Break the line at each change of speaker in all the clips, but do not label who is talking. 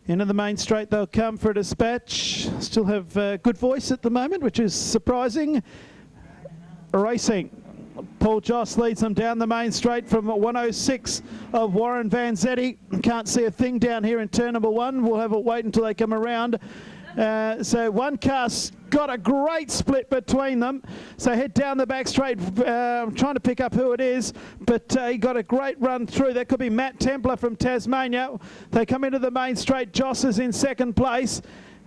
Into the main straight they'll come for a dispatch. Still have good voice at the moment, which is surprising. Racing. Paul Joss leads them down the main straight from 106 of Warren Vanzetti. Can't see a thing down here in turn number one. We'll have a wait until they come around. So one car's got a great split between them. So head down the back straight. I'm trying to pick up who it is, but he got a great run through. That could be Matt Templar from Tasmania. They come into the main straight. Joss is in second place.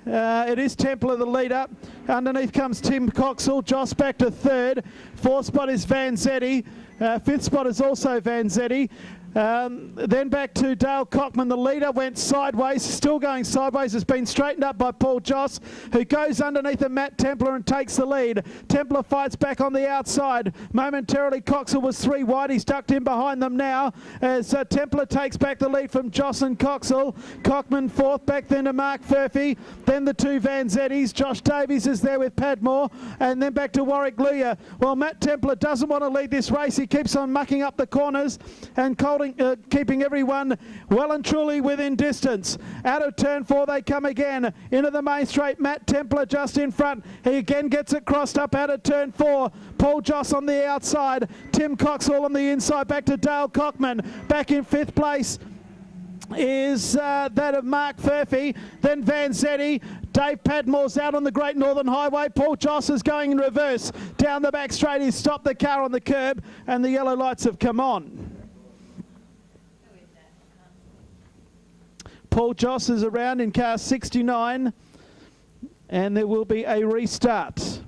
It is Templar the leader. Underneath comes Tim Coxell. Joss back to third. Fourth spot is Vanzetti. Fifth spot is also Vanzetti. Then back to Dale Cockman. The leader went sideways, still going sideways. Has been straightened up by Paul Joss, who goes underneath of Matt Templar and takes the lead. Templar fights back on the outside. Momentarily Coxell was 3 wide. He's ducked in behind them now as Templar takes back the lead from Joss and Coxell. Cockman fourth, back then to Mark Furphy. Then the two Vanzettis. Josh Davies is there with Padmore, and then back to Warwick Luya. Well, Matt Templar doesn't want to lead this race. He keeps on mucking up the corners and keeping everyone well and truly within distance. Out of turn 4 they come again. Into the main straight, Matt Templar just in front. He again gets it crossed up out of turn 4. Paul Joss on the outside. Tim Coxell on the inside. Back to Dale Cockman. Back in 5th place is that of Mark Furphy. Then Vanzetti. Dave Padmore's out on the Great Northern Highway. Paul Joss is going in reverse. Down the back straight, he's stopped the car on the curb and the yellow lights have come on. Paul Joss is around in car 69 and there will be a restart.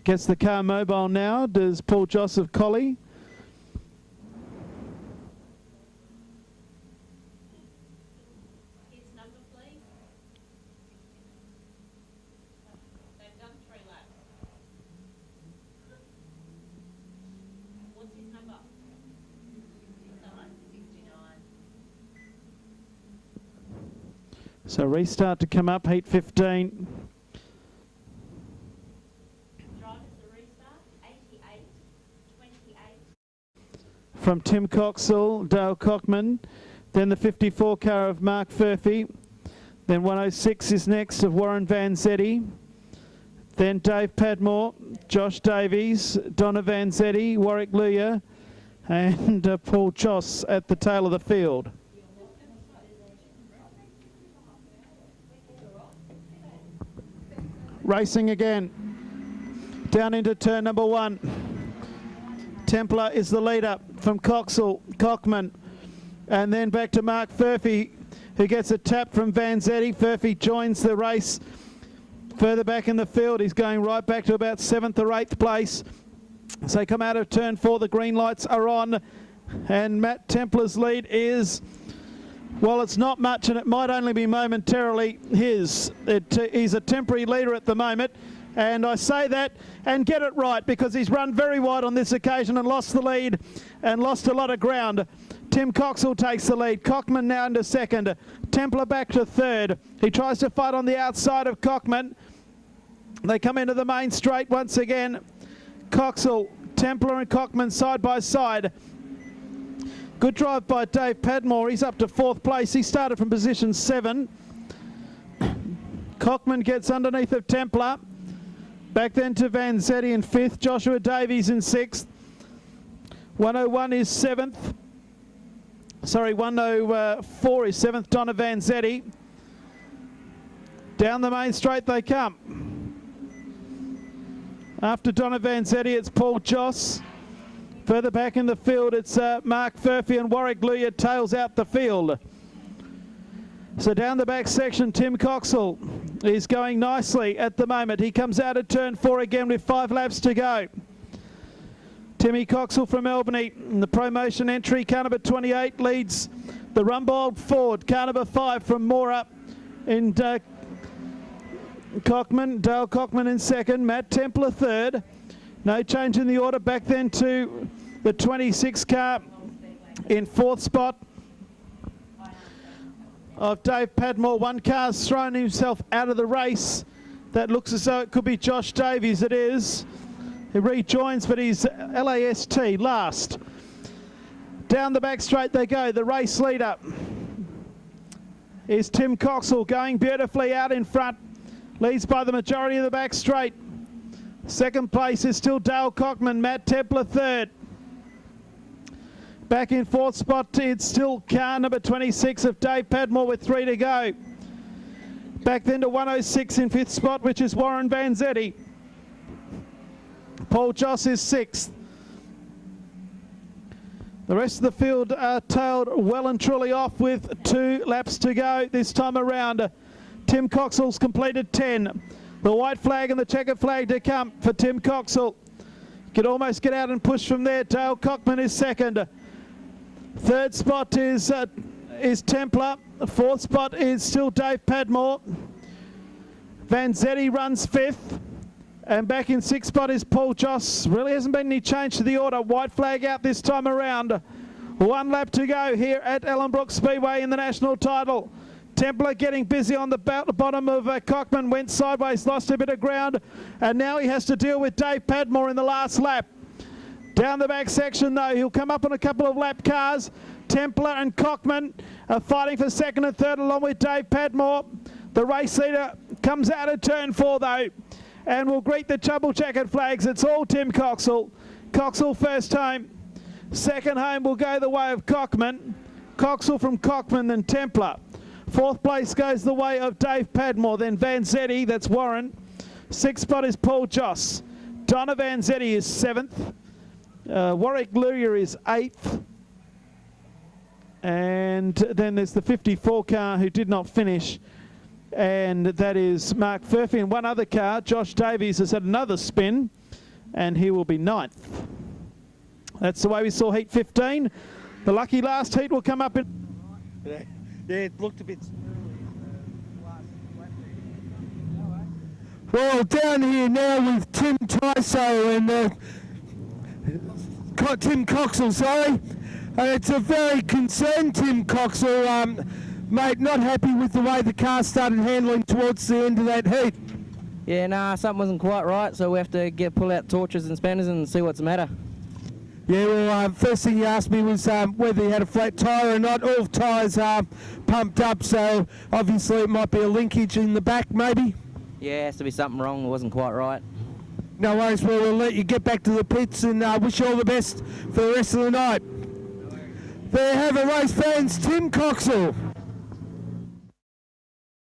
Gets the car mobile now, does Paul Joss of Collie.
His number, please. They've done 3 laps. What's his number? 69.
So restart to come up, heat 15. From Tim Coxell, Dale Cockman, then the 54 car of Mark Furphy, then 106 is next of Warren Vanzetti, then Dave Padmore, Josh Davies, Donna Vanzetti, Warwick Luya, and Paul Joss at the tail of the field. Racing again, down into turn number 1. Templar is the leader from Coxell, Cockman, and then back to Mark Furphy, who gets a tap from Vanzetti. Furphy joins the race further back in the field. He's going right back to about 7th or 8th place. So come out of turn 4, the green lights are on, and Matt Templar's lead is, well, it's not much and it might only be momentarily his. He's a temporary leader at the moment. And I say that and get it right because he's run very wide on this occasion and lost the lead and lost a lot of ground. Tim Coxell takes the lead. Cockman now into second. Templar back to third. He tries to fight on the outside of Cockman. They come into the main straight once again. Coxell, Templar and Cockman side by side. Good drive by Dave Padmore. He's up to 4th place. He started from position 7. Cockman gets underneath of Templar. Back then to Vanzetti in 5th, Joshua Davies in 6th. 101 is 7th. Sorry, 104 is 7th, Donna Vanzetti. Down the main straight they come. After Donna Vanzetti, it's Paul Joss. Further back in the field, it's Mark Furphy and Warwick Luya tails out the field. So down the back section, Tim Coxell is going nicely at the moment. He comes out of turn 4 again with 5 laps to go. Timmy Coxell from Albany, in the promotion entry, car number 28 leads the Rumbold Ford. Car number 5 from Mora in Cockman, Dale Cockman in second, Matt Templar third. No change in the order. Back then to the 26 car in 4th spot of Dave Padmore. One car's thrown himself out of the race. That looks as though it could be Josh Davies. It is. He rejoins, but he's LAST last. Down the back straight they go. The race leader is Tim Coxell, going beautifully out in front. Leads by the majority of the back straight. Second place is still Dale Cockman. Matt Templer third. Back in fourth spot, it's still car number 26 of Dave Padmore with 3 to go. Back then to 106 in fifth spot, which is Warren Vanzetti. Paul Joss is sixth. The rest of the field are tailed well and truly off with 2 laps to go this time around. Tim Coxell's completed 10. The white flag and the checkered flag to come for Tim Coxell. Could almost get out and push from there. Dale Cockman is second. Third spot is Templer. Fourth spot is still Dave Padmore. Vanzetti runs fifth. And back in sixth spot is Paul Joss. Really hasn't been any change to the order. White flag out this time around. 1 lap to go here at Ellenbrook Speedway in the national title. Templer getting busy on the bottom of Cockman. Went sideways, lost a bit of ground. And now he has to deal with Dave Padmore in the last lap. Down the back section though, he'll come up on a couple of lap cars. Templer and Cockman are fighting for second and third along with Dave Padmore. The race leader comes out of turn 4 though, and will greet the double checkered flags. It's all Tim Coxell. Coxell first home. Second home will go the way of Cockman. Coxell from Cockman, then Templer. Fourth place goes the way of Dave Padmore, then Vanzetti, that's Warren. Sixth spot is Paul Joss. Donna Vanzetti is 7th. Warwick Luria is 8th. And then there's the 54 car who did not finish, and that is Mark Furphy. And one other car, Josh Davies, has had another spin, and he will be 9th. That's the way we saw heat 15. The lucky last heat will come up in...
Yeah, it looked a bit... Well, down here now with Tim Tyso and Tim Coxell, sorry. It's a very concerned Tim Coxell, mate, not happy with the way the car started handling towards the end of that heat.
Yeah, nah, something wasn't quite right, so we have to pull out torches and spanners and see what's the matter.
Yeah, well, first thing you asked me was whether he had a flat tyre or not. All tyres are pumped up, so obviously it might be a linkage in the back, maybe.
Yeah, has to be something wrong. It wasn't quite right.
No worries, well, we'll let you get back to the pits and wish you all the best for the rest of the night. There you have it, race fans, Tim Coxell.